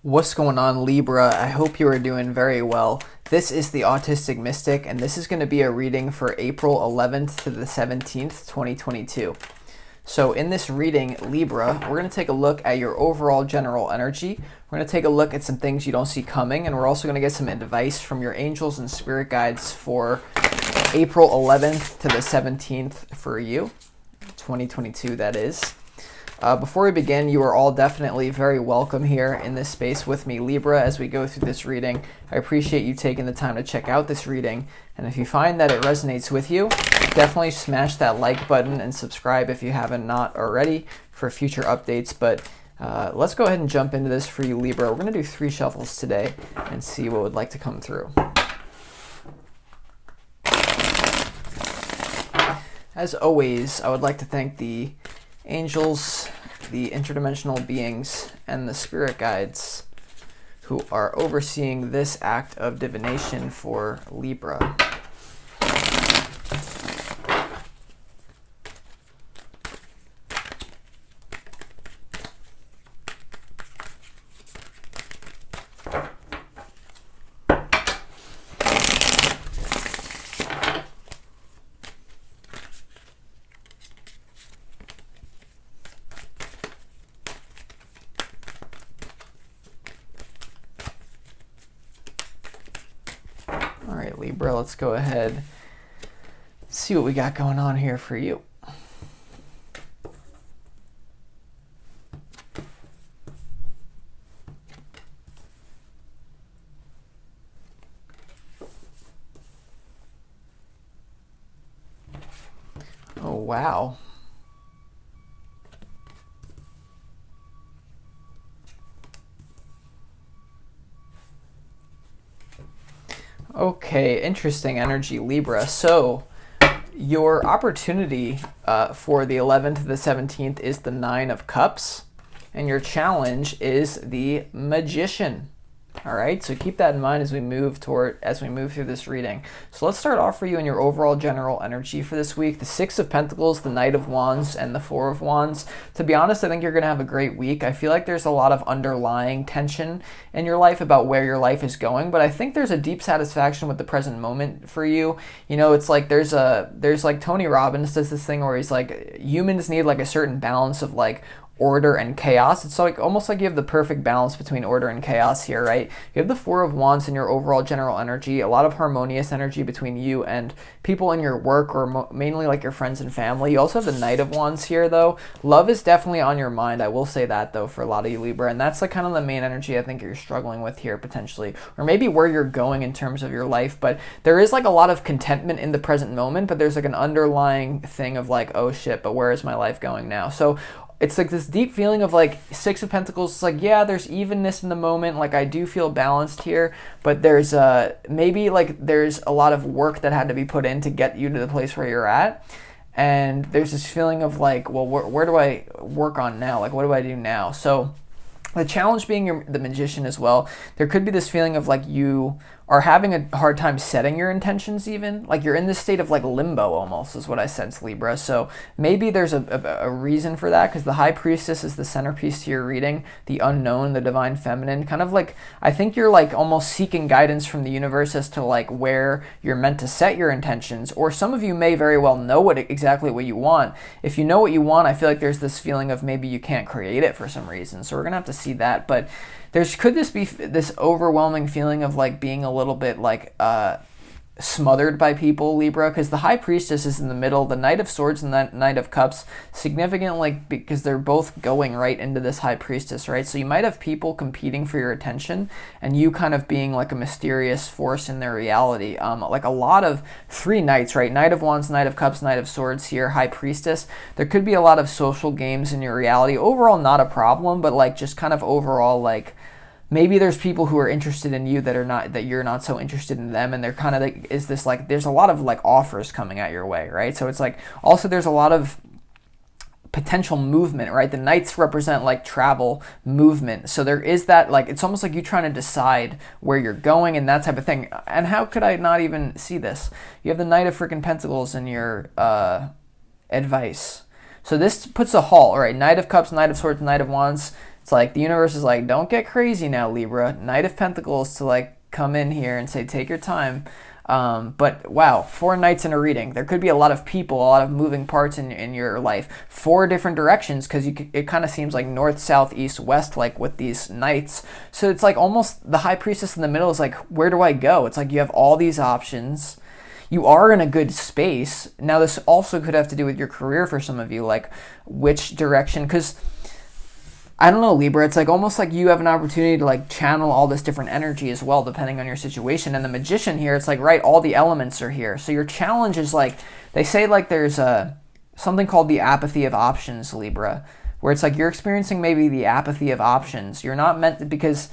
What's going on, Libra? I hope you are doing very well. This is the Autistic Mystic, and this is going to be a reading for April 11th to the 17th, 2022. So in this reading, Libra, we're going to take a look at your overall general energy. We're going to take a look at some things you don't see coming, and we're also going to get some advice from your angels and spirit guides for April 11th to the 17th for you, 2022 that is. Before we begin, you are all definitely very welcome here in this space with me, Libra, as we go through this reading. I appreciate you taking the time to check out this reading, and if you find that it resonates with you, definitely smash that like button and subscribe if you haven't not already for future updates. But let's go ahead and jump into this for you, Libra. We're going to do 3 shuffles today and see what would like to come through. As always, I would like to thank the angels, the interdimensional beings, and the spirit guides who are overseeing this act of divination for Libra. All right, Libra, let's go ahead, see what we got going on here for you. Oh, wow. Okay, interesting energy, Libra. So your opportunity for the 11th to the 17th is the 9 of Cups, and your challenge is the Magician. All right, so keep that in mind as we move through this reading. So let's start off for you in your overall general energy for this week. The 6 of Pentacles, the Knight of Wands, and the 4 of Wands. To be honest, I think you're going to have a great week. I feel like there's a lot of underlying tension in your life about where your life is going, but I think there's a deep satisfaction with the present moment for you. You know, it's like there's like Tony Robbins does this thing where he's like, humans need like a certain balance of like order and chaos. It's like almost like you have the perfect balance between order and chaos here, right? You have the 4 of Wands in your overall general energy, a lot of harmonious energy between you and people in your work, or mainly like your friends and family. You also have the Knight of Wands here, though. Love is definitely on your mind. I will say that, though, for a lot of you, Libra, and that's like kind of the main energy I think you're struggling with here potentially, or maybe where you're going in terms of your life. But there is like a lot of contentment in the present moment, but there's like an underlying thing of like, oh shit, but where is my life going now? So it's like this deep feeling of like 6 of Pentacles. It's like, yeah, there's evenness in the moment. Like I do feel balanced here, but there's maybe like there's a lot of work that had to be put in to get you to the place where you're at. And there's this feeling of like, well, where do I work on now? Like, what do I do now? So the challenge being the Magician as well, there could be this feeling of like you are having a hard time setting your intentions even. Like you're in this state of like limbo almost is what I sense, Libra. So maybe there's a reason for that, because the High Priestess is the centerpiece to your reading, the unknown, the divine feminine. Kind of like, I think you're like almost seeking guidance from the universe as to like where you're meant to set your intentions. Or some of you may very well know exactly what you want. If you know what you want, I feel like there's this feeling of maybe you can't create it for some reason. So we're gonna have to see that. But could this be this overwhelming feeling of like being a little bit like smothered by people, Libra? Because the High Priestess is in the middle, the Knight of Swords and the Knight of Cups, significant, like, because they're both going right into this High Priestess, right? So you might have people competing for your attention, and you kind of being like a mysterious force in their reality. Like a lot of 3 knights, right? Knight of Wands, Knight of Cups, Knight of Swords here, High Priestess. There could be a lot of social games in your reality. Overall, not a problem, but like just kind of overall like, maybe there's people who are interested in you that you're not so interested in them, and they're kind of like, is this like, there's a lot of like offers coming at your way, right? So it's like, also there's a lot of potential movement, right? The knights represent like travel, movement. So there is that, like, it's almost like you trying to decide where you're going and that type of thing. And how could I not even see this? You have the Knight of freaking Pentacles in your advice. So this puts a halt, right? Knight of Cups, Knight of Swords, Knight of Wands. It's like the universe is like, don't get crazy now, Libra. Knight of Pentacles to like come in here and say, take your time. But wow, 4 knights in a reading. There could be a lot of people, a lot of moving parts in your life. 4 different directions, because it kind of seems like north, south, east, west, like with these knights. So it's like almost the high priestess in the middle is like, where do I go? It's like you have all these options. You are in a good space. Now this also could have to do with your career for some of you, like which direction, because I don't know, Libra, it's like almost like you have an opportunity to like channel all this different energy as well, depending on your situation. And the Magician here, it's like, right, all the elements are here. So your challenge is like, they say like there's something called the apathy of options, Libra, where it's like you're experiencing maybe the apathy of options. You're not meant to, because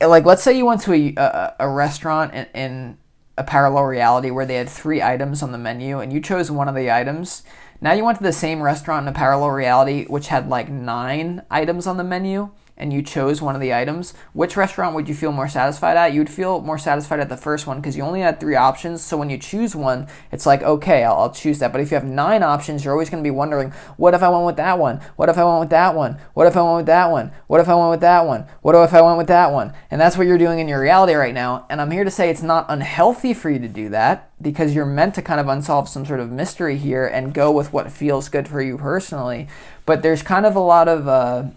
like, let's say you went to a restaurant in a parallel reality where they had 3 items on the menu and you chose one of the items. Now you went to the same restaurant in a parallel reality which had like 9 items on the menu and you chose one of the items. Which restaurant would you feel more satisfied at? You'd feel more satisfied at the first one because you only had 3 options. So when you choose one, it's like, okay, I'll choose that. But if you have 9 options, you're always going to be wondering, what if I went with that one? What if I went with that one? What if I went with that one? What if I went with that one? What if I went with that one? And that's what you're doing in your reality right now. And I'm here to say it's not unhealthy for you to do that, because you're meant to kind of unsolve some sort of mystery here and go with what feels good for you personally. But there's kind of a lot of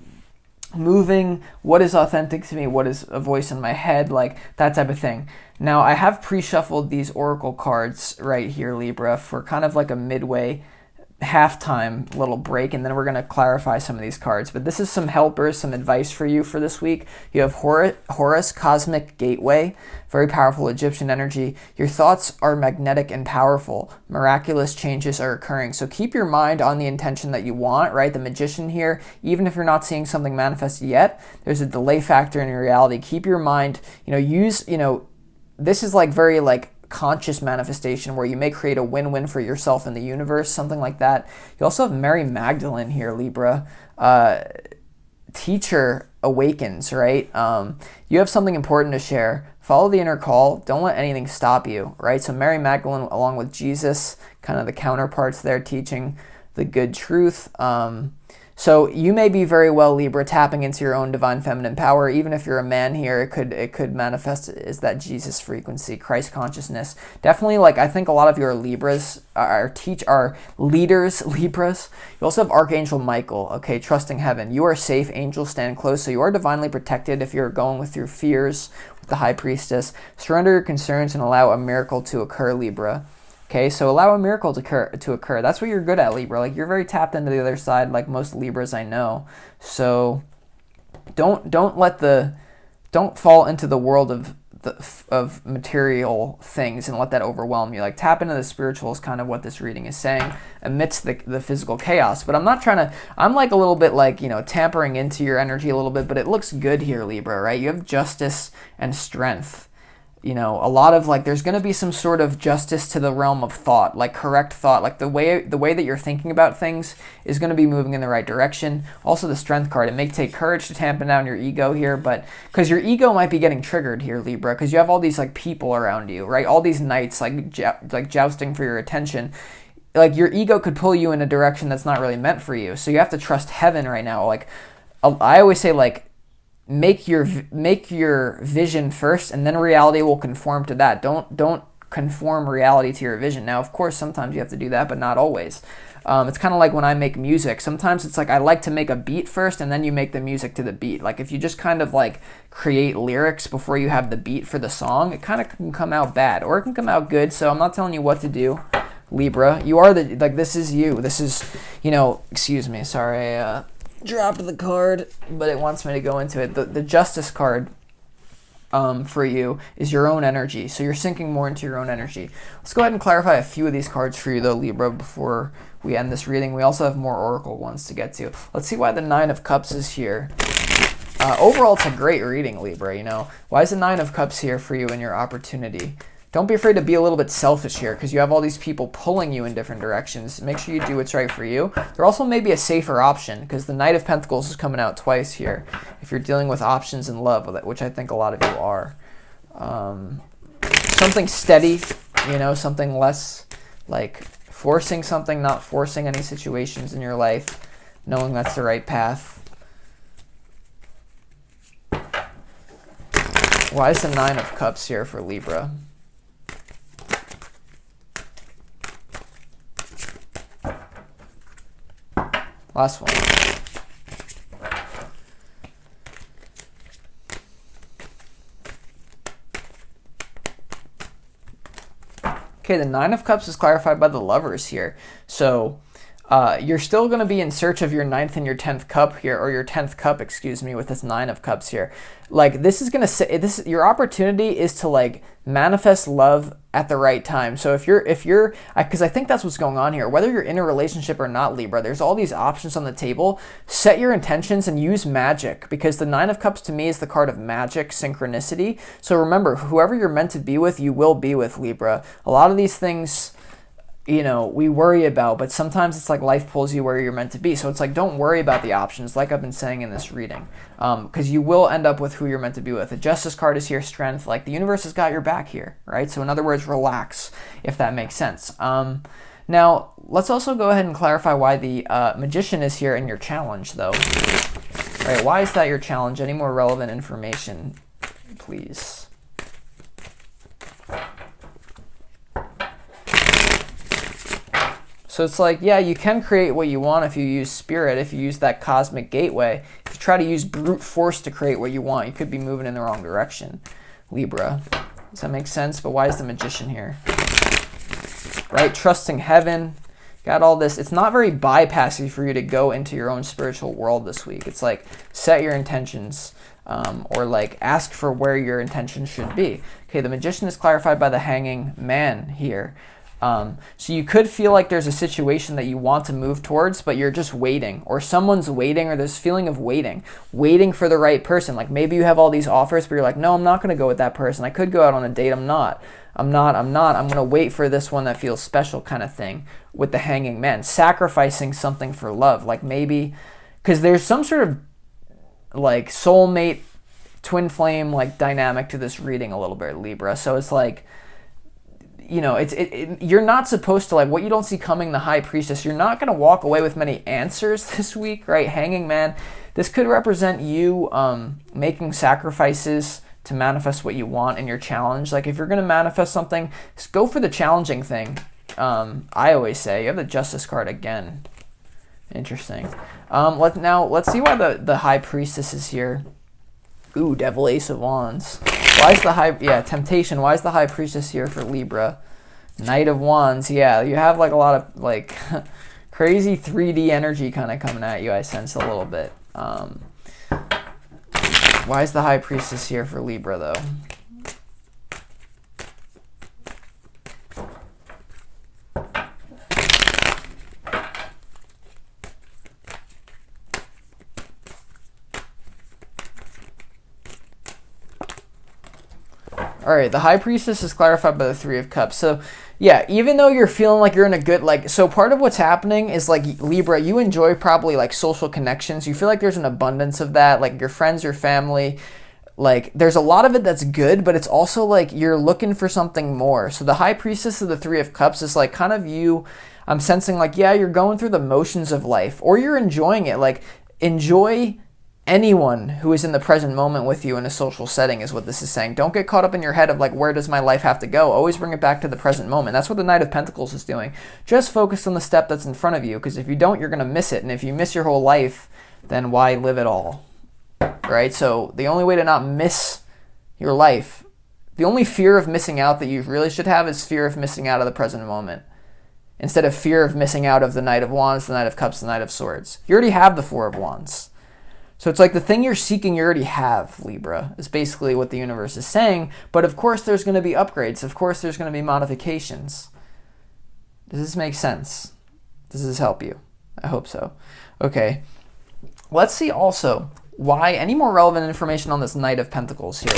moving, what is authentic to me, what is a voice in my head, like that type of thing. Now I have pre-shuffled these oracle cards right here, Libra, for kind of like a midway halftime little break, and then we're going to clarify some of these cards. But this is some helpers, some advice for you for this week. You have Horus, Cosmic Gateway, very powerful Egyptian energy. Your thoughts are magnetic and powerful. Miraculous changes are occurring. So keep your mind on the intention that you want, right? The Magician here, even if you're not seeing something manifested yet, there's a delay factor in your reality. Keep your mind, this is like very like conscious manifestation where you may create a win-win for yourself and the universe, something like that. You also have Mary Magdalene here, Libra. Teacher awakens, right? You have something important to share. Follow the inner call. Don't let anything stop you, right? So Mary Magdalene along with Jesus, kind of the counterparts there, teaching the good truth. So you may be very well, Libra, tapping into your own divine feminine power. Even if you're a man here, it could manifest as that Jesus frequency, Christ consciousness. Definitely, like, I think a lot of you are Libras, are leaders, Libras. You also have Archangel Michael, okay, trusting heaven. You are safe, angels stand close, so you are divinely protected if you're going with your fears with the High Priestess. Surrender your concerns and allow a miracle to occur, Libra. Okay, so allow a miracle to occur. That's what you're good at, Libra. Like, you're very tapped into the other side, like most Libras I know. So don't fall into the world of material things and let that overwhelm you. Like, tap into the spiritual is kind of what this reading is saying amidst the physical chaos. But I'm like a little bit like, tampering into your energy a little bit, but it looks good here, Libra, right? You have justice and strength. A lot of like, there's going to be some sort of justice to the realm of thought, like correct thought, like the way that you're thinking about things is going to be moving in the right direction. Also the Strength card, it may take courage to tamp down your ego here, but because your ego might be getting triggered here, Libra, because you have all these like people around you, right? All these knights like jousting for your attention. Like, your ego could pull you in a direction that's not really meant for you. So you have to trust heaven right now. Like, I always say, like, make your vision first, and then reality will conform to that. Don't conform reality to your vision. Now, of course, sometimes you have to do that, but not always. It's kind of like when I make music. Sometimes it's like I like to make a beat first, and then you make the music to the beat. Like, if you just kind of like create lyrics before you have the beat for the song, it kind of can come out bad, or it can come out good. So I'm not telling you what to do, Libra. You are this is you. This is, excuse me, sorry, dropped the card, but it wants me to go into it. The Justice card for you is your own energy. So you're sinking more into your own energy. Let's go ahead and clarify a few of these cards for you, though, Libra, before we end this reading. We also have more oracle ones to get to. Let's see why the Nine of Cups is here. Overall, it's a great reading, Libra. Why is the Nine of Cups here for you in your opportunity? Don't be afraid to be a little bit selfish here, because you have all these people pulling you in different directions. Make sure you do what's right for you. There also may be a safer option, because the Knight of Pentacles is coming out twice here. If you're dealing with options in love, which I think a lot of you are. Something steady, something less like forcing something, not forcing any situations in your life, knowing that's the right path. Why is the 9 of Cups here for Libra? Last one. Okay, the 9 of Cups is clarified by the Lovers here. So you're still going to be in search of your 9th and your 10th cup here, or your 10th cup, excuse me, with this 9 of Cups here. Like, this is going to say, your opportunity is to like manifest love at the right time. So if you're, because I think that's what's going on here, whether you're in a relationship or not, Libra, there's all these options on the table. Set your intentions and use magic, because the 9 of Cups to me is the card of magic, synchronicity. So remember, whoever you're meant to be with, you will be with, Libra. A lot of these things, you know, we worry about, but sometimes it's like life pulls you where you're meant to be. So it's like, don't worry about the options, like I've been saying in this reading, because you will end up with who you're meant to be with. The Justice card is here, strength, like the universe has got your back here, right? So in other words, relax, if that makes sense. Now, let's also go ahead and clarify why the Magician is here in your challenge, though. Right, why is that your challenge? Any more relevant information, please? So it's like, yeah, you can create what you want if you use spirit, if you use that cosmic gateway. If you try to use brute force to create what you want, you could be moving in the wrong direction, Libra. Does that make sense? But why is the Magician here? Right? Trusting heaven. Got all this. It's not very bypassy for you to go into your own spiritual world this week. It's like, set your intentions, or like ask for where your intentions should be. Okay, the Magician is clarified by the Hanging Man here. So you could feel like there's a situation that you want to move towards, but you're just waiting, or someone's waiting, or this feeling of waiting for the right person. Like maybe you have all these offers, but you're like, no, I'm not going to go with that person. I could go out on a date. I'm not. I'm going to wait for this one that feels special, kind of thing, with the Hanging Man, sacrificing something for love. Like maybe, because there's some sort of like soulmate, twin flame, like dynamic to this reading a little bit, Libra. So it's like, you know, you're not supposed to, like, what you don't see coming, the High Priestess, you're not going to walk away with many answers this week, right? Hanging Man, this could represent you making sacrifices to manifest what you want in your challenge. Like, if you're going to manifest something, just go for the challenging thing. I always say, you have the Justice card again. Interesting. Let's see why the High Priestess is here. Ooh, Devil, Ace of Wands. Why is the Temptation. Why is the High Priestess here for Libra? Knight of Wands. Yeah, you have like a lot of like crazy 3D energy kind of coming at you, I sense a little bit. Why is the High Priestess here for Libra, though? All right, the High Priestess is clarified by the 3 of Cups. So, yeah, even though you're feeling like you're in a good, like, so part of what's happening is, like, Libra, you enjoy probably, like, social connections. You feel like there's an abundance of that, like, your friends, your family. Like, there's a lot of it that's good, but it's also, like, you're looking for something more. So the High Priestess of the 3 of Cups is, like, kind of you, I'm sensing, like, yeah, you're going through the motions of life, or you're enjoying it. Like, enjoy anyone who is in the present moment with you in a social setting is what this is saying. Don't get caught up in your head of like, where does my life have to go? Always bring it back to the present moment. That's what the Knight of Pentacles is doing. Just focus on the step that's in front of you, because if you don't, you're going to miss it. And if you miss your whole life, then why live at all? Right? So the only way to not miss your life, the only fear of missing out that you really should have is fear of missing out of the present moment, instead of fear of missing out of the Knight of Wands, the Knight of Cups, the Knight of Swords. You already have the 4 of Wands. So it's like the thing you're seeking, you already have, Libra, is basically what the universe is saying. But of course, there's going to be upgrades. Of course, there's going to be modifications. Does this make sense? Does this help you? I hope so. Okay. Let's see also why, any more relevant information on this Knight of Pentacles here.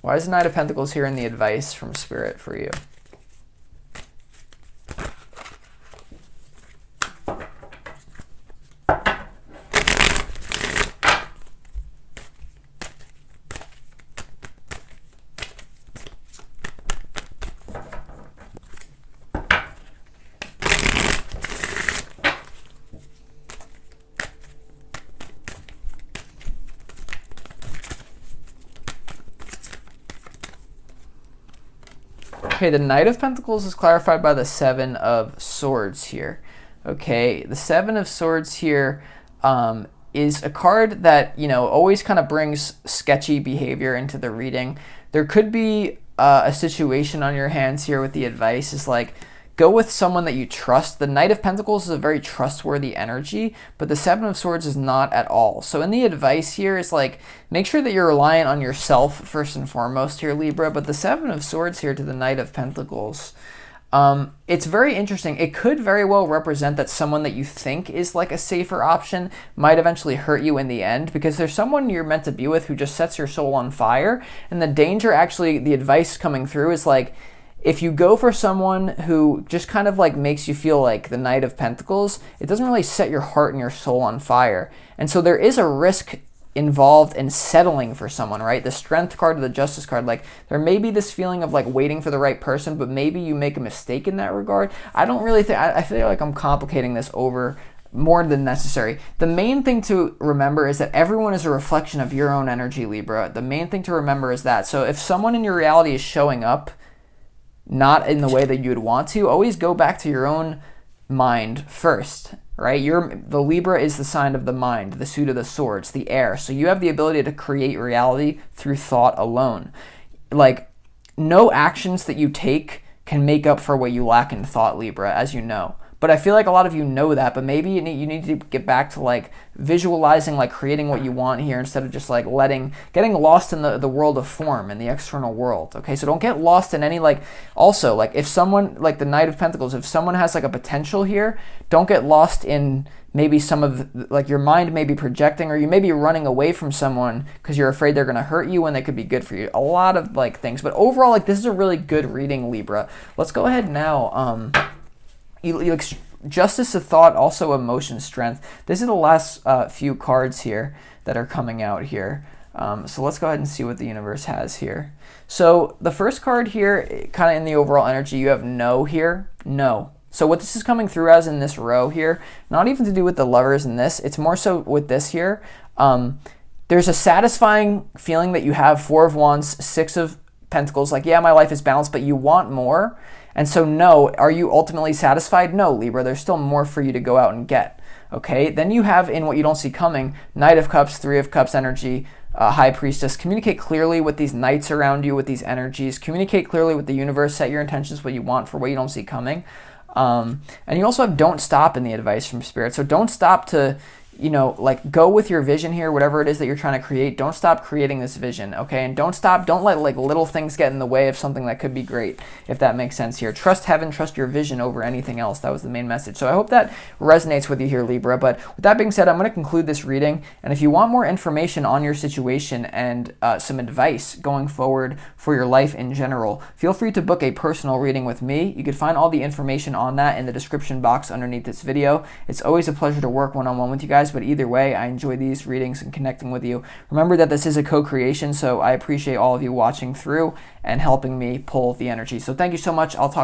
Why is the Knight of Pentacles here in the advice from Spirit for you? Okay, the Knight of Pentacles is clarified by the Seven of Swords here. Okay, the Seven of Swords here is a card that, you know, always kind of brings sketchy behavior into the reading. There could be a situation on your hands here with the advice is like, go with someone that you trust. The Knight of Pentacles is a very trustworthy energy, but the Seven of Swords is not at all. So in the advice here is like, make sure that you're reliant on yourself first and foremost here, Libra. But the Seven of Swords here to the Knight of Pentacles, it's very interesting. It could very well represent that someone that you think is like a safer option might eventually hurt you in the end, because there's someone you're meant to be with who just sets your soul on fire. And the danger, actually, the advice coming through is like, if you go for someone who just kind of like makes you feel like the Knight of Pentacles, it doesn't really set your heart and your soul on fire. And so there is a risk involved in settling for someone, right? The Strength card to the Justice card, like there may be this feeling of like waiting for the right person, but maybe you make a mistake in that regard. I don't really think, I feel like I'm complicating this over more than necessary. The main thing to remember is that everyone is a reflection of your own energy, Libra. The main thing to remember is that. So if someone in your reality is showing up not in the way that you would want to, always go back to your own mind first, right? The Libra is the sign of the mind, the suit of the swords, the air. So you have the ability to create reality through thought alone. Like, no actions that you take can make up for what you lack in thought, Libra, as you know. But I feel like a lot of you know that, but maybe you need to get back to like visualizing, like creating what you want here instead of just like getting lost in the world of form and the external world. Okay, so don't get lost in any also like if someone like the Knight of Pentacles, if someone has like a potential here, don't get lost in maybe some of like your mind may be projecting, or you may be running away from someone because you're afraid they're going to hurt you when they could be good for you. A lot of like things, but overall, like this is a really good reading, Libra. Let's go ahead now. Justice of Thought, also Emotion, Strength. This is the last few cards here that are coming out here. So let's go ahead and see what the universe has here. So the first card here, kind of in the overall energy, you have No here. No. So what this is coming through as in this row here, not even to do with the Lovers in this, it's more so with this here. There's a satisfying feeling that you have Four of Wands, Six of Pentacles, like, yeah, my life is balanced, but you want more. And so no, are you ultimately satisfied? No, Libra, there's still more for you to go out and get, okay? Then you have in what you don't see coming, Knight of Cups, Three of Cups energy, High Priestess. Communicate clearly with these knights around you, with these energies. Communicate clearly with the universe, set your intentions, what you want for what you don't see coming. And you also have Don't Stop in the advice from Spirit. So don't stop to, you know, like go with your vision here, whatever it is that you're trying to create. Don't stop creating this vision, okay? And don't let like little things get in the way of something that could be great, if that makes sense here. Trust heaven, trust your vision over anything else. That was the main message. So I hope that resonates with you here, Libra. But with that being said, I'm going to conclude this reading. And if you want more information on your situation and some advice going forward for your life in general, feel free to book a personal reading with me. You can find all the information on that in the description box underneath this video. It's always a pleasure to work one-on-one with you guys. But either way, I enjoy these readings and connecting with you. Remember that this is a co-creation, so I appreciate all of you watching through and helping me pull the energy. So thank you so much. I'll talk